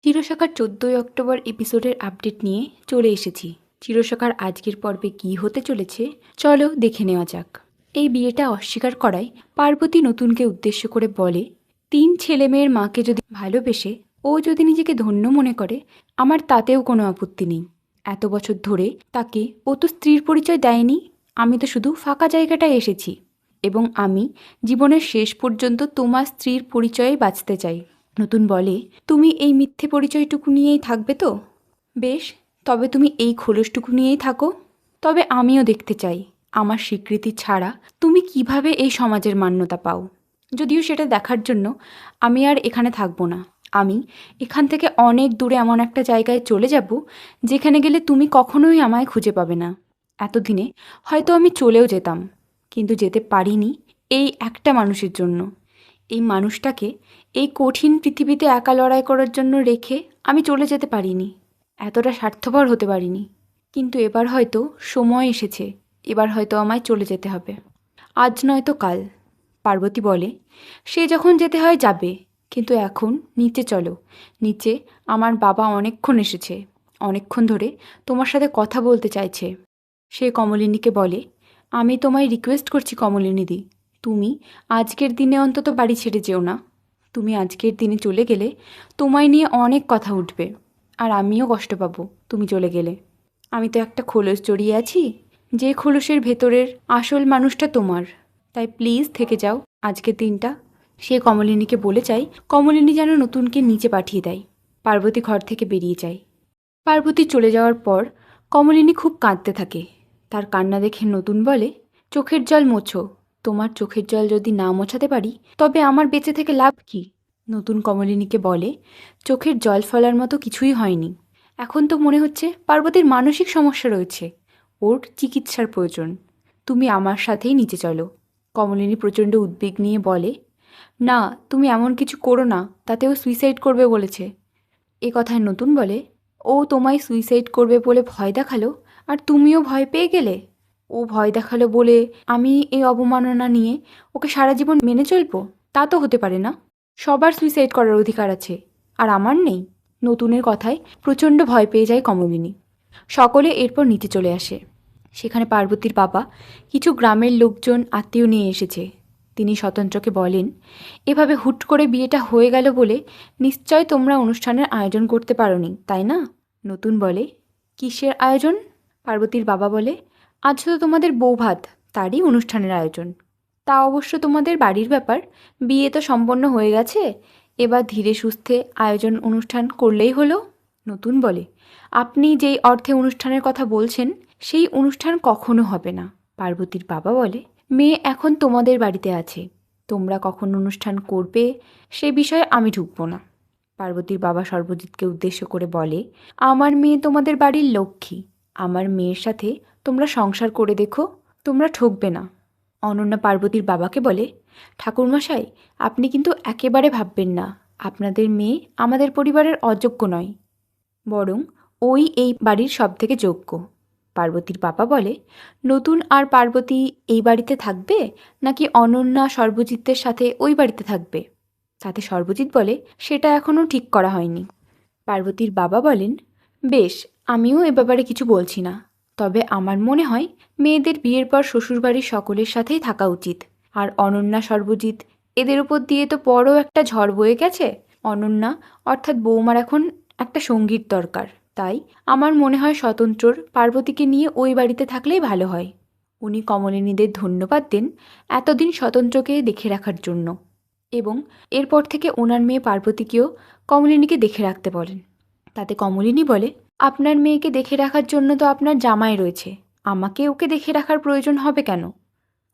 চিরশাখার ১৪ই অক্টোবর এপিসোডের আপডেট নিয়ে চলে এসেছি। চিরশাখার আজকের পর্বে কী হতে চলেছে চলো দেখে নেওয়া যাক। এই বিয়েটা অস্বীকার করায় পার্বতী নতুনকে উদ্দেশ্য করে বলে, ৩ ছেলেমেয়ের মাকে যদি ভালোবেসে ও যদি নিজেকে ধন্য মনে করে, আমার তাতেও কোনো আপত্তি নেই। এত বছর ধরে তাকে ও তো স্ত্রীর পরিচয় দেয়নি, আমি তো শুধু ফাঁকা জায়গাটায় এসেছি এবং আমি জীবনের শেষ পর্যন্ত তোমার স্ত্রীর পরিচয়ে বাঁচতে চাই। নতুন বলে, তুমি এই মিথ্যে পরিচয়টুকু নিয়েই থাকবে তো? বেশ, তবে তুমি এই খোলসটুকু নিয়েই থাকো। তবে আমিও দেখতে চাই আমার স্বীকৃতি ছাড়া তুমি কিভাবে এই সমাজের মান্যতা পাও। যদিও সেটা দেখার জন্য আমি আর এখানে থাকবো না। আমি এখান থেকে অনেক দূরে এমন একটা জায়গায় চলে যাব যেখানে গেলে তুমি কখনোই আমায় খুঁজে পাবে না। এতদিনে হয়তো আমি চলেও যেতাম, কিন্তু যেতে পারিনি এই একটা মানুষের জন্য। এই মানুষটাকে এই কঠিন পৃথিবীতে একা লড়াই করার জন্য রেখে আমি চলে যেতে পারিনি, এতটা স্বার্থপর হতে পারিনি। কিন্তু এবার হয়তো সময় এসেছে, এবার হয়তো আমায় চলে যেতে হবে, আজ নয়তো কাল। পার্বতী বলে, সে যখন যেতে হয় যাবে, কিন্তু এখন নিচে চলো। নিচে আমার বাবা অনেকক্ষণ এসেছে, অনেকক্ষণ ধরে তোমার সাথে কথা বলতে চাইছে। সে কমলিনীকে বলে, আমি তোমায় রিকোয়েস্ট করছি কমলিনীদি, তুমি আজকের দিনে অন্তত বাড়ি ছেড়ে যেও না। তুমি আজকের দিনে চলে গেলে তোমায় নিয়ে অনেক কথা উঠবে, আর আমিও কষ্ট পাবো তুমি চলে গেলে। আমি তো একটা খোলস জড়িয়ে আছি, যে খোলসের ভেতরের আসল মানুষটা তোমার। তাই প্লিজ থেকে যাও আজকের দিনটা। সে কমলিনীকে বলে চাই কমলিনী যেন নতুনকে নিচে পাঠিয়ে দেয়। পার্বতী ঘর থেকে বেরিয়ে যায়। পার্বতী চলে যাওয়ার পর কমলিনী খুব কাঁদতে থাকে। তার কান্না দেখে নতুন বলে, চোখের জল মোছো। তোমার চোখের জল যদি না মোছাতে পারি তবে আমার বেঁচে থেকে লাভ কি? নতুন কমলিনীকে বলে, চোখের জল ফলার মতো কিছুই হয়নি। এখন তো মনে হচ্ছে পার্বতীর মানসিক সমস্যা রয়েছে, ওর চিকিৎসার প্রয়োজন। তুমি আমার সাথেই নিচে চলো। কমলিনী প্রচণ্ড উদ্বেগ নিয়ে বলে, না তুমি এমন কিছু করো না, তাতে ও সুইসাইড করবে বলেছে। এ কথায় নতুন বলে, ও তোমায় সুইসাইড করবে বলে ভয় দেখালো, আর তুমিও ভয় পেয়ে গেলে? ও ভয় দেখালো বলে আমি এই অবমাননা নিয়ে ওকে সারা জীবন মেনে চলবো? তা তো হতে পারে না। সবার সুইসাইড করার অধিকার আছে, আর আমার নেই। নতুনের কথায় প্রচণ্ড ভয় পেয়ে যায় কমলিনী। সকলে এরপর নিচে চলে আসে। সেখানে পার্বতীর বাবা কিছু গ্রামের লোকজন আত্মীয় নিয়ে এসেছে। তিনি স্বতন্ত্রকে বলেন, এভাবে হুট করে বিয়েটা হয়ে গেল বলে নিশ্চয় তোমরা অনুষ্ঠানের আয়োজন করতে পারোনি, তাই না? নতুন বলে, কিসের আয়োজন? পার্বতীর বাবা বলে, আজ তো তোমাদের বৌভাত, তারই অনুষ্ঠানের আয়োজন। তা অবশ্য তোমাদের বাড়ির ব্যাপার, বিয়ে তো সম্পন্ন হয়ে গেছে, এবার ধীরে সুস্থে আয়োজন অনুষ্ঠান করলেই হলো। নতুন বলে, আপনি যেই অর্থে অনুষ্ঠানের কথা বলছেন সেই অনুষ্ঠান কখনো হবে না। পার্বতীর বাবা বলে, মেয়ে এখন তোমাদের বাড়িতে আছে, তোমরা কখন অনুষ্ঠান করবে সে বিষয়ে আমি ঢুকবো না। পার্বতীর বাবা সর্বজিৎকে উদ্দেশ্য করে বলে, আমার মেয়ে তোমাদের বাড়ির লক্ষ্মী, আমার মেয়ের সাথে তোমরা সংসার করে দেখো, তোমরা ঠকবে না। অনন্যা পার্বতীর বাবাকে বলে, ঠাকুরমশাই আপনি কিন্তু একেবারে ভাববেন না আপনাদের মেয়ে আমাদের পরিবারের অযোগ্য নয়, বরং ওই এই বাড়ির সবথেকে যোগ্য। পার্বতীর বাবা বলে, নতুন আর পার্বতী এই বাড়িতে থাকবে নাকি অনন্যা সর্বজিতের সাথে ওই বাড়িতে থাকবে? তাতে সর্বজিৎ বলে, সেটা এখনও ঠিক করা হয়নি। পার্বতীর বাবা বলেন, বেশ, আমিও এ ব্যাপারে কিছু বলছি না, তবে আমার মনে হয় মেয়েদের বিয়ের পর শ্বশুরবাড়ির সকলের সাথেই থাকা উচিত। আর অনন্যা সর্বজিৎ এদের উপর দিয়ে তো বড় একটা ঝড় বয়ে গেছে। অনন্যা অর্থাৎ বৌমার এখন একটা সঙ্গীর দরকার। তাই আমার মনে হয় স্বতন্ত্রর পার্বতীকে নিয়ে ওই বাড়িতে থাকলেই ভালো হয়। উনি কমলিনীদের ধন্যবাদ দেন এতদিন স্বতন্ত্রকে দেখে রাখার জন্য, এবং এরপর থেকে ওনার মেয়ে পার্বতীকেও কমলিনীকে দেখে রাখতে বলেন। তাতে কমলিনী বলে, আপনার মেয়েকে দেখে রাখার জন্য তো আপনার জামাই রয়েছে, আমাকে ওকে দেখে রাখার প্রয়োজন হবে কেন?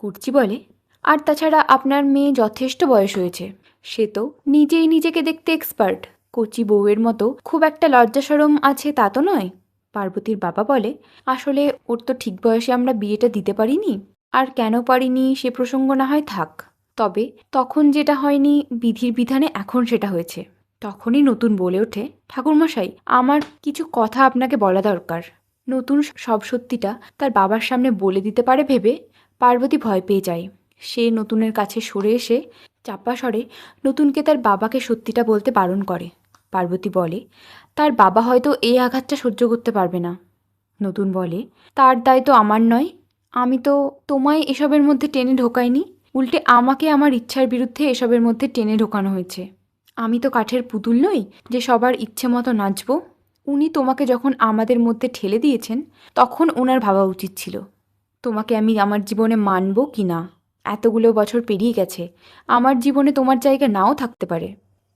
কুর্চি বলে, আর তাছাড়া আপনার মেয়ে যথেষ্ট বয়স হয়েছে, সে তো নিজেই নিজেকে দেখতে এক্সপার্ট, কচি বউয়ের মতো খুব একটা লজ্জাসরম আছে তা তো নয়। পার্বতীর বাবা বলে, আসলে ওর তো ঠিক বয়সে আমরা বিয়েটা দিতে পারিনি, আর কেন পারিনি সে প্রসঙ্গ না হয় থাক। তবে তখন যেটা হয়নি বিধির বিধানে এখন সেটা হয়েছে। তখনই নতুন বলে ওঠে, ঠাকুরমশাই আমার কিছু কথা আপনাকে বলা দরকার। নতুন সব সত্যিটা তার বাবার সামনে বলে দিতে পারে ভেবে পার্বতী ভয় পেয়ে যায়। সে নতুনের কাছে সরে এসে চাপা স্বরে নতুনকে তার বাবাকে সত্যিটা বলতে বারণ করে। পার্বতী বলে, তার বাবা হয়তো এই আঘাতটা সহ্য করতে পারবে না। নতুন বলে, তার দায় তো আমার নয়, আমি তো তোমায় এসবের মধ্যে টেনে ঢোকাইনি, উল্টে আমাকে আমার ইচ্ছার বিরুদ্ধে এসবের মধ্যে টেনে ঢোকানো হয়েছে। আমি তো কাঠের পুতুল নই যে সবার ইচ্ছে মতো নাচবো। উনি তোমাকে যখন আমাদের মধ্যে ঠেলে দিয়েছেন তখন ওনার ভাবা উচিত ছিল তোমাকে আমি আমার জীবনে মানব কি না। এতগুলো বছর পেরিয়ে গেছে, আমার জীবনে তোমার জায়গা নাও থাকতে পারে।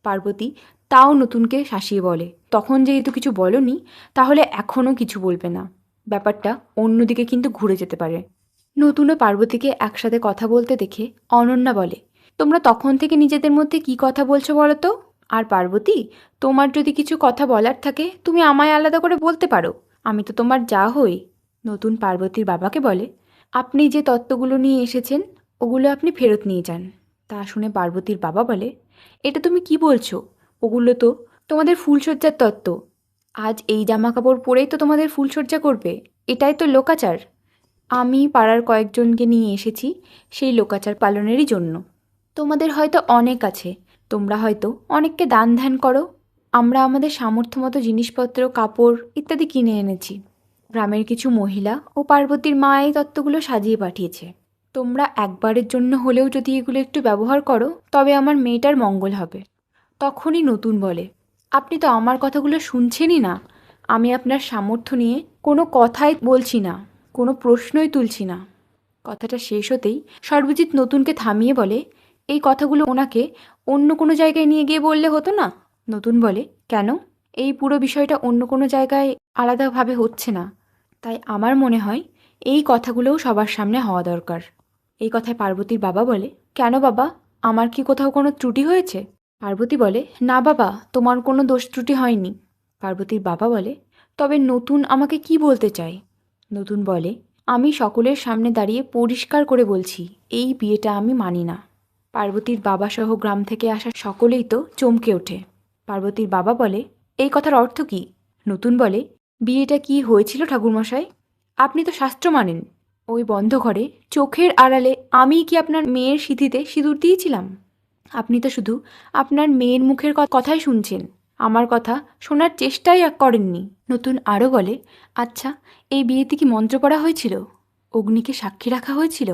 পার্বতী তাও নতুনকে শাসিয়ে বলে, তখন যেহেতু কিছু বলনি তাহলে এখনও কিছু বলবে না, ব্যাপারটা অন্যদিকে কিন্তু ঘুরে যেতে পারে। নতুন ও পার্বতীকে একসাথে কথা বলতে দেখে অনন্যা বলে, তোমরা তখন থেকে নিজেদের মধ্যে কি কথা বলছো বলো তো? আর পার্বতী, তোমার যদি কিছু কথা বলার থাকে তুমি আমায় আলাদা করে বলতে পারো, আমি তো তোমার যা হই। নতুন পার্বতীর বাবাকে বলে, আপনি যে তত্ত্বগুলো নিয়ে এসেছেন ওগুলো আপনি ফেরত নিয়ে যান। তা শুনে পার্বতীর বাবা বলে, এটা তুমি কি বলছো? ওগুলো তো তোমাদের ফুলশয্যার তত্ত্ব। আজ এই জামা কাপড় পরেই তো তোমাদের ফুলশয্যা করবে, এটাই তো লোকাচার। আমি পাড়ার কয়েকজনকে নিয়ে এসেছি সেই লোকাচার পালনেরই জন্য। তোমাদের হয়তো অনেক আছে, তোমরা হয়তো অনেককে দান ধ্যান করো, আমরা আমাদের সামর্থ্য মতো জিনিসপত্র, কাপড় ইত্যাদি কিনে এনেছি। গ্রামের কিছু মহিলা ও পার্বতীর মা এই তত্ত্বগুলো সাজিয়ে পাঠিয়েছে। তোমরা একবারের জন্য হলেও যদি এগুলো একটু ব্যবহার করো তবে আমার মেয়েটার মঙ্গল হবে। তখনই নতুন বলে, আপনি তো আমার কথাগুলো শুনছেনই না। আমি আপনার সামর্থ্য নিয়ে কোনো কথাই বলছি না, কোনো প্রশ্নই তুলছি না। কথাটা শেষ হতেই সর্বজিৎ নতুনকে থামিয়ে বলে, এই কথাগুলো ওনাকে অন্য কোনো জায়গায় নিয়ে গিয়ে বললে হতো না? নতুন বলে, কেন? এই পুরো বিষয়টা অন্য কোনো জায়গায় আলাদাভাবে হচ্ছে না, তাই আমার মনে হয় এই কথাগুলোও সবার সামনে হওয়া দরকার। এই কথায় পার্বতীর বাবা বলে, কেন বাবা, আমার কি কোথাও কোনো ত্রুটি হয়েছে? পার্বতী বলে, না বাবা, তোমার কোনো দোষ ত্রুটি হয়নি। পার্বতীর বাবা বলে, তবে নতুন আমাকে কি বলতে চায়? নতুন বলে, আমি সকলের সামনে দাঁড়িয়ে পরিষ্কার করে বলছি, এই বিয়েটা আমি মানি না। পার্বতীর বাবা সহ গ্রাম থেকে আসা সকলেই তো চমকে ওঠে। পার্বতীর বাবা বলে, এই কথার অর্থ কী? নতুন বলে, বিয়েটা কি হয়েছিল ঠাকুরমশাই? আপনি তো শাস্ত্র মানেন। ওই বন্ধ ঘরে চোখের আড়ালে আমিই কি আপনার মেয়ের সিঁথিতে সিঁদুর দিয়েছিলাম? আপনি তো শুধু আপনার মেয়ের মুখের কথাই শুনছেন, আমার কথা শোনার চেষ্টাই করেননি। নতুন আরও বলে, আচ্ছা, এই বিয়েতে কি মন্ত্র পড়া হয়েছিল? অগ্নিকে সাক্ষী রাখা হয়েছিল?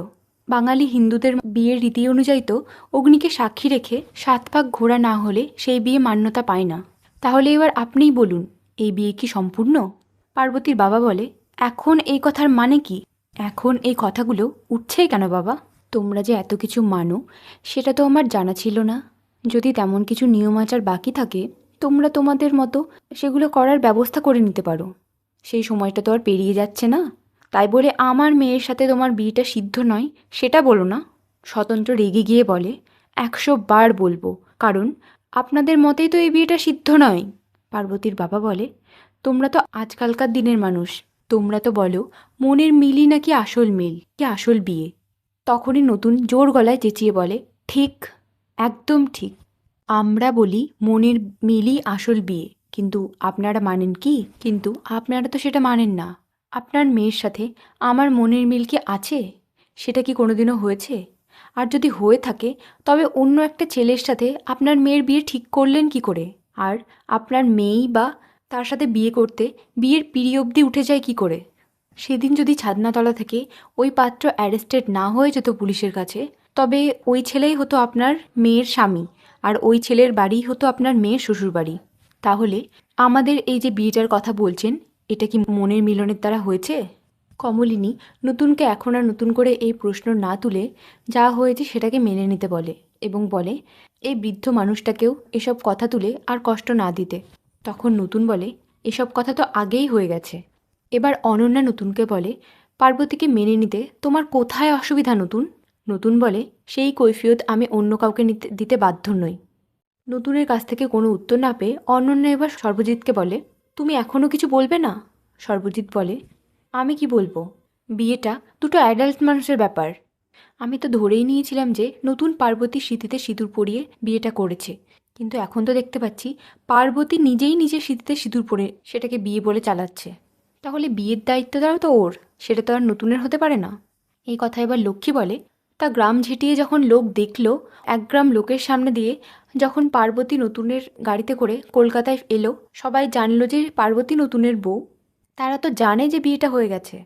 বাঙালি হিন্দুদের বিয়ের রীতি অনুযায়ী তো অগ্নিকে সাক্ষী রেখে 7 পাক ঘোরা না হলে সেই বিয়ে মান্যতা পায় না। তাহলে এবার আপনিই বলুন, এই বিয়ে কি সম্পূর্ণ? পার্বতীর বাবা বলে, এখন এই কথার মানে কি? এখন এই কথাগুলো উঠছেই কেন বাবা? তোমরা যে এত কিছু মানো সেটা তো আমার জানা ছিল না। যদি তেমন কিছু নিয়ম আচার বাকি থাকে তোমরা তোমাদের মতো সেগুলো করার ব্যবস্থা করে নিতে পারো। সেই সময়টা তো আর পেরিয়ে যাচ্ছে না, তাই বলে আমার মেয়ের সাথে তোমার বিয়েটা সিদ্ধ নয় সেটা বলো না। স্বতন্ত্র রেগে গিয়ে বলে, 100 বার বলবো, কারণ আপনাদের মতেই তো এই বিয়েটা সিদ্ধ নয়। পার্বতীর বাবা বলে, তোমরা তো আজকালকার দিনের মানুষ, তোমরা তো বলো মনের মিলই নাকি আসল মিল, কি আসল বিয়ে। তখনই নতুন জোর গলায় চেঁচিয়ে বলে, ঠিক, একদম ঠিক। আমরা বলি মনের মিলই আসল বিয়ে, কিন্তু আপনারা মানেন কি? কিন্তু আপনারা তো সেটা মানেন না। আপনার মেয়ের সাথে আমার মনের মিল কি আছে? সেটা কি কোনোদিনও হয়েছে? আর যদি হয়ে থাকে তবে অন্য একটা ছেলের সাথে আপনার মেয়ের বিয়ে ঠিক করলেন কি করে? আর আপনার মেয়েই বা তার সাথে বিয়ে করতে বিয়ের পিঁড়ি অবধি উঠে যায় কি করে? সেদিন যদি ছাদনাতলা থেকে ওই পাত্র অ্যারেস্টেড না হয়ে যেত পুলিশের কাছে, তবে ওই ছেলেই হতো আপনার মেয়ের স্বামী, আর ওই ছেলের বাড়িই হতো আপনার মেয়ের শ্বশুরবাড়ি। তাহলে আমাদের এই যে বিয়েটার কথা বলছেন, এটা কি মনের মিলনের দ্বারা হয়েছে? কমলিনী নতুনকে এখন আর নতুন করে এই প্রশ্ন না তুলে যা হয়েছে সেটাকে মেনে নিতে বলে, এবং বলে এই বৃদ্ধ মানুষটাকেও এসব কথা তুলে আর কষ্ট না দিতে। তখন নতুন বলে, এসব কথা তো আগেই হয়ে গেছে। এবার অনন্যা নতুনকে বলে, পার্বতীকে মেনে নিতে তোমার কোথায় অসুবিধা নতুন? নতুন বলে, সেই কৈফিয়ত আমি অন্য কাউকে দিতে বাধ্য নই। নতুনের কাছ থেকে কোনো উত্তর না পেয়ে অনন্যা এবার সর্বজিৎকে বলে, তুমি এখনও কিছু বলবে না? সর্বজিৎ বলে, আমি কি বলবো? বিয়েটা দুটো অ্যাডাল্ট মানুষের ব্যাপার। আমি তো ধরেই নিয়েছিলাম যে নতুন পার্বতীর স্মৃতিতে সিঁদুর পরিয়ে বিয়েটা করেছে, কিন্তু এখন তো দেখতে পাচ্ছি পার্বতী নিজেই নিজের স্মৃতিতে সিঁদুর পরে সেটাকে বিয়ে বলে চালাচ্ছে। তাহলে বিয়ের দায়িত্বটাও তো ওর, সেটা তো আর নতুনের হতে পারে না। এই কথা এবার লক্ষ্মী বলে, তা গ্রাম ঝেঁটিয়ে যখন লোক দেখলো 1 গ্রাম লোকের সামনে দিয়ে যখন পার্বতী নতুনের গাড়িতে করে কলকাতায় এলো, সবাই জানলো যে পার্বতী নতুনের বউ। তারা তো জানে যে বিয়েটা হয়ে গেছে।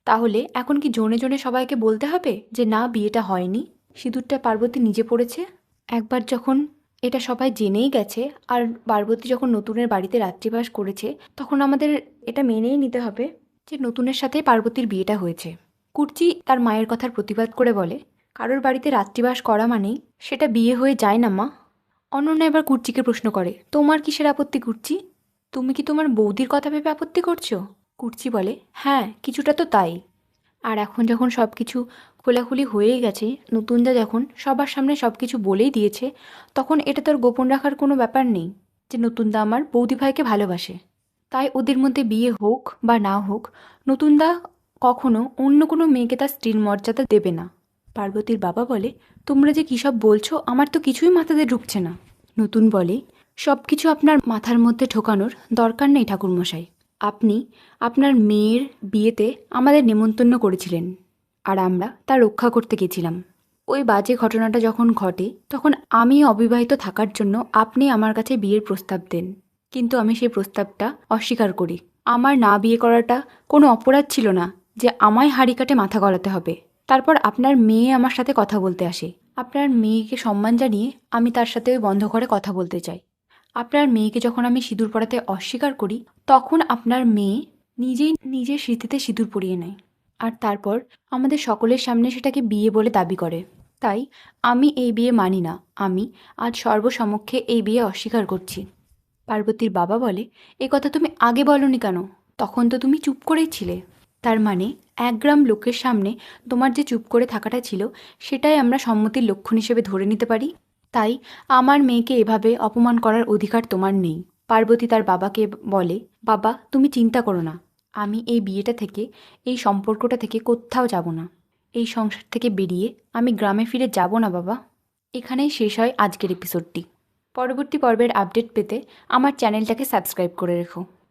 তাহলে এখন কি জনে জনে সবাইকে বলতে হবে যে না, বিয়েটা হয়নি, সিঁদুরটা পার্বতী নিজে পড়েছে? একবার যখন এটা সবাই জেনেই গেছে আর পার্বতী যখন নতুনের বাড়িতে রাত্রিবাস করেছে, তখন আমাদের এটা মেনেই নিতে হবে যে নতুনের সাথে পার্বতীর বিয়েটা হয়েছে। কুর্চি তার মায়ের কথার প্রতিবাদ করে বলে, কারোর বাড়িতে রাত্রিবাস করা মানেই সেটা বিয়ে হয়ে যায় না মা। অনন্যা এবার কুর্চিকে প্রশ্ন করে, তোমার কিসের আপত্তি কুর্চি? তুমি কি তোমার বৌদির কথা ভেবে আপত্তি করছো? কুর্চি বলে, হ্যাঁ কিছুটা তো তাই। আর এখন যখন সব কিছু খোলাখুলি হয়েই গেছে, নতুনদা যখন সবার সামনে সব কিছু বলেই দিয়েছে, তখন এটা তোর গোপন রাখার কোনো ব্যাপার নেই যে নতুনদা আমার বৌদি ভাইকে ভালোবাসে। তাই ওদের মধ্যে বিয়ে হোক বা না হোক, নতুনদা কখনো অন্য কোনো মেয়েকে তার স্ত্রীর মর্যাদা দেবে না। পার্বতীর বাবা বলে, তোমরা যে কী সব বলছো, আমার তো কিছুই মাথাতে ঢুকছে না। নতুন বলে, সব কিছু আপনার মাথার মধ্যে ঢোকানোর দরকার নেই ঠাকুরমশাই। আপনি আপনার মেয়ের বিয়েতে আমাদের নেমন্তন্ন করেছিলেন, আর আমরা তা রক্ষা করতে গেছিলাম। ওই বাজে ঘটনাটা যখন ঘটে, তখন আমি অবিবাহিত থাকার জন্য আপনি আমার কাছে বিয়ের প্রস্তাব দেন, কিন্তু আমি সেই প্রস্তাবটা অস্বীকার করি। আমার না বিয়ে করাটা কোনো অপরাধ ছিল না যে আমায় হাঁড়ি কাটে মাথা গলাতে হবে। তারপর আপনার মেয়ে আমার সাথে কথা বলতে আসে। আপনার মেয়েকে সম্মান জানিয়ে আমি তার সাথে ওই বন্ধ ঘরে কথা বলতে চাই। আপনার মেয়েকে যখন আমি সিঁদুর পরাতে অস্বীকার করি, তখন আপনার মেয়ে নিজেই নিজের স্মৃতিতে সিঁদুর পরিয়ে নেয়, আর তারপর আমাদের সকলের সামনে সেটাকে বিয়ে বলে দাবি করে। তাই আমি এই বিয়ে মানি না। আমি আজ সর্বসমক্ষে এই বিয়ে অস্বীকার করছি। পার্বতীর বাবা বলে, এ কথা তুমি আগে বলনি কেন? তখন তো তুমি চুপ করেই ছিলে। তার মানে 1 গ্রাম লোকের সামনে তোমার যে চুপ করে থাকাটা ছিল, সেটাই আমরা সম্মতির লক্ষণ হিসেবে ধরে নিতে পারি। তাই আমার মেয়েকে এভাবে অপমান করার অধিকার তোমার নেই। পার্বতী তার বাবাকে বলে, বাবা তুমি চিন্তা করো না, আমি এই বিয়েটা থেকে, এই সম্পর্কটা থেকে কোথাও যাব না। এই সংসার থেকে বেরিয়ে আমি গ্রামে ফিরে যাব না বাবা। এখানেই শেষ হয় আজকের এপিসোডটি। পরবর্তী পর্বের আপডেট পেতে আমার চ্যানেলটাকে সাবস্ক্রাইব করে রেখো।